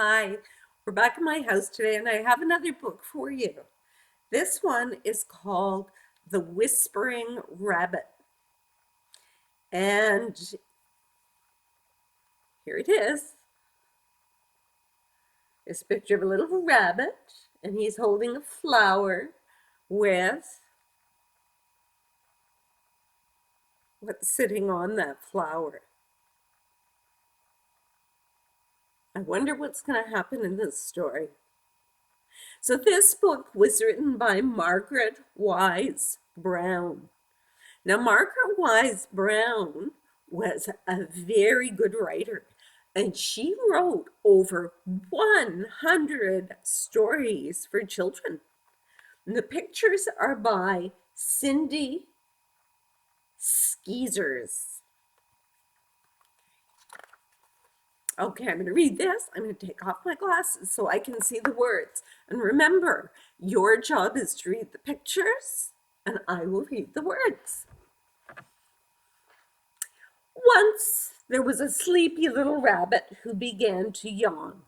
Hi, we're back in my house today and I have another book for you. This one is called The Whispering Rabbit. And here it is. It's a picture of a little rabbit and he's holding a flower with what's sitting on that flower. I wonder what's going to happen in this story. So this book was written by Margaret Wise Brown. Now, Margaret Wise Brown was a very good writer, and she wrote over 100 stories for children. And the pictures are by Cindy Skeezers. Okay, I'm going to read this. I'm going to take off my glasses so I can see the words. And remember, your job is to read the pictures, and I will read the words. Once there was a sleepy little rabbit who began to yawn.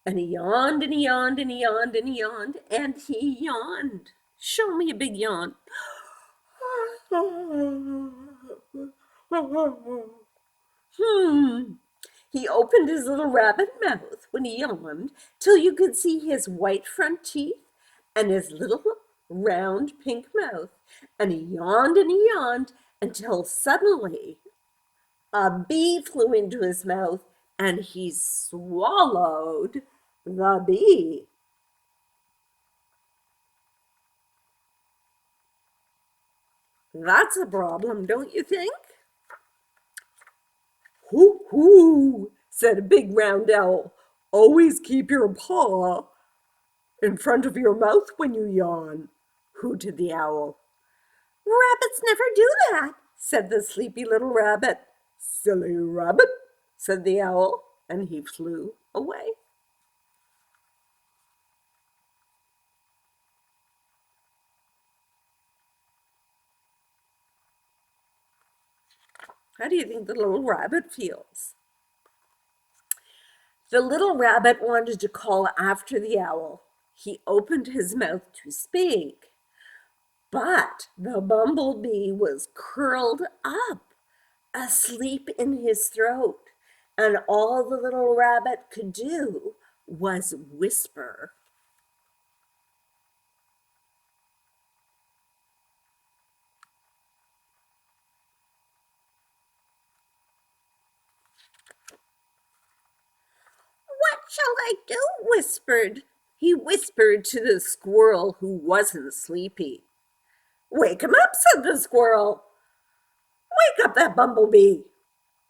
And he yawned and he yawned and he yawned and he yawned and he yawned. Show me a big yawn. He opened his little rabbit mouth when he yawned till you could see his white front teeth and his little round pink mouth. And he yawned until suddenly a bee flew into his mouth and he swallowed the bee. That's a problem, don't you think? Hoo hoo, said a big round owl. Always keep your paw in front of your mouth when you yawn, hooted the owl. Rabbits never do that, said the sleepy little rabbit. Silly rabbit, said the owl, and he flew away. How do you think the little rabbit feels? The little rabbit wanted to call after the owl. He opened his mouth to speak, but the bumblebee was curled up, asleep in his throat, and all the little rabbit could do was whisper. What shall I do? He whispered to the squirrel who wasn't sleepy. Wake him up, said the squirrel. Wake up that bumblebee.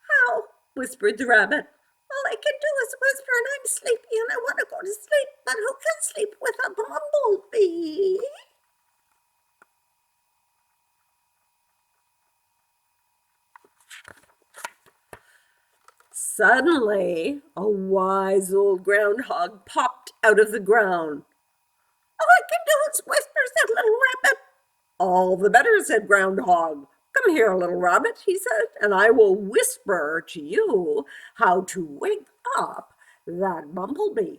How? Whispered the rabbit. All I can do is whisper and I'm sleepy and I want to go to sleep, but who can sleep with a bumblebee? Suddenly, a wise old groundhog popped out of the ground. All I can do is whisper, said little rabbit. All the better, said Groundhog. Come here, little rabbit, he said, and I will whisper to you how to wake up that bumblebee.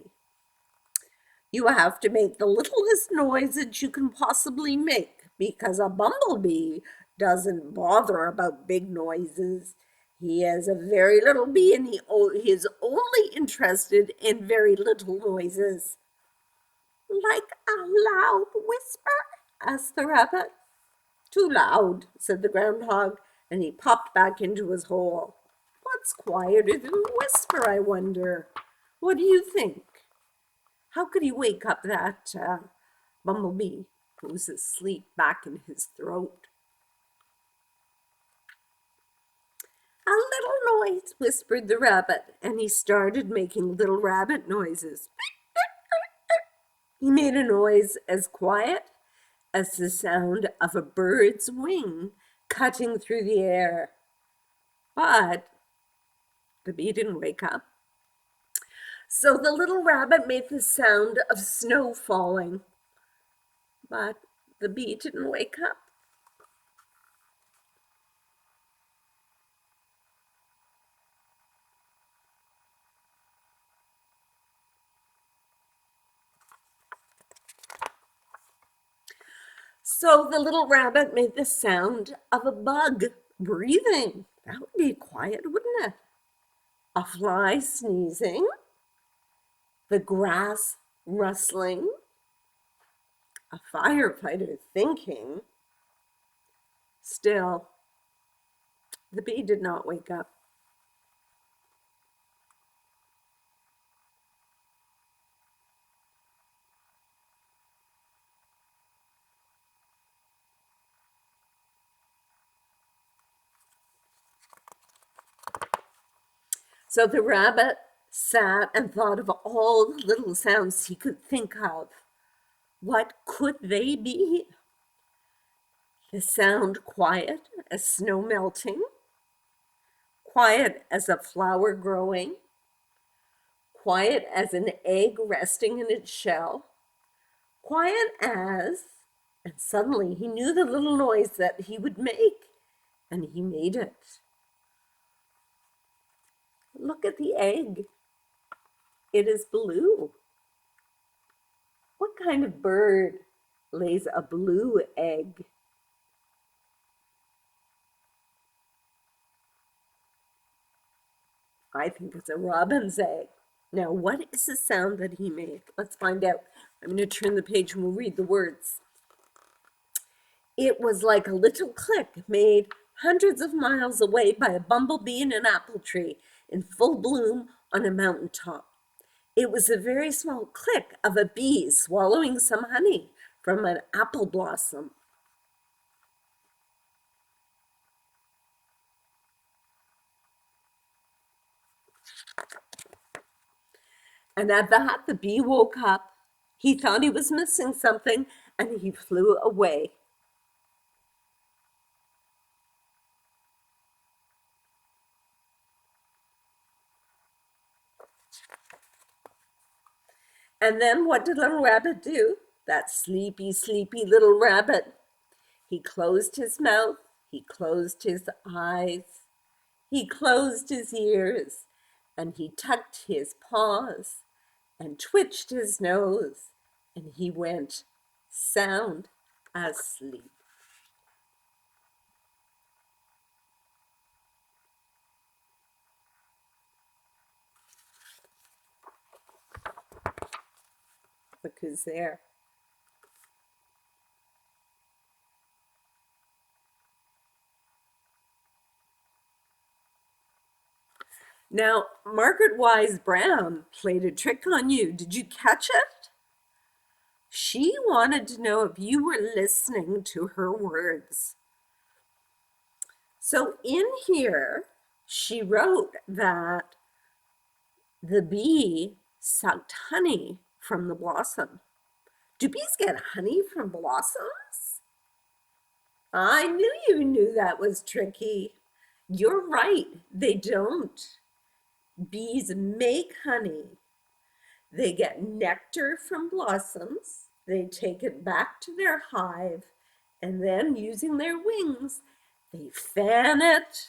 You have to make the littlest noise that you can possibly make because a bumblebee doesn't bother about big noises. He is a very little bee and he is only interested in very little noises. Like a loud whisper? Asked the rabbit. Too loud, said the groundhog, and he popped back into his hole. What's quieter than a whisper, I wonder? What do you think? How could he wake up that bumblebee who was asleep back in his throat? A little noise, whispered the rabbit, and he started making little rabbit noises. He made a noise as quiet as the sound of a bird's wing cutting through the air. But the bee didn't wake up. So the little rabbit made the sound of snow falling. But the bee didn't wake up. So the little rabbit made the sound of a bug breathing. That would be quiet, wouldn't it? A fly sneezing, the grass rustling, a firefighter thinking. Still, the bee did not wake up. So the rabbit sat and thought of all the little sounds he could think of. What could they be? The sound quiet as snow melting, quiet as a flower growing, quiet as an egg resting in its shell, quiet as, and suddenly he knew the little noise that he would make, and he made it. Look at the egg. It is blue. What kind of bird lays a blue egg? I think it's a robin's egg. Now, what is the sound that he made? Let's find out. I'm going to turn the page and we'll read the words. It was like a little click made hundreds of miles away by a bumblebee in an apple tree in full bloom on a mountain top. It was a very small click of a bee swallowing some honey from an apple blossom. And at that, the bee woke up. He thought he was missing something and he flew away. And then what did little rabbit do? That sleepy, sleepy little rabbit. He closed his mouth, he closed his eyes, he closed his ears, and he tucked his paws and twitched his nose, and he went sound asleep. Look who's there. Now, Margaret Wise Brown played a trick on you. Did you catch it? She wanted to know if you were listening to her words. So in here, she wrote that the bee sucked honey from the blossom. Do bees get honey from blossoms? I knew you knew that was tricky. You're right, they don't. Bees make honey. They get nectar from blossoms. They take it back to their hive, and then using their wings, they fan it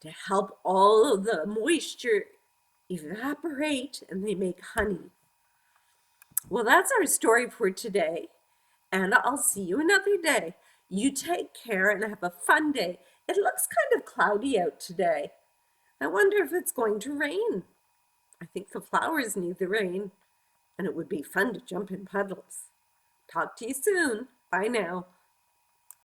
to help all of the moisture evaporate, and they make honey. Well, that's our story for today, and I'll see you another day. You take care and have a fun day. It looks kind of cloudy out today. I wonder if it's going to rain. I think the flowers need the rain, and it would be fun to jump in puddles. Talk to you soon. Bye now.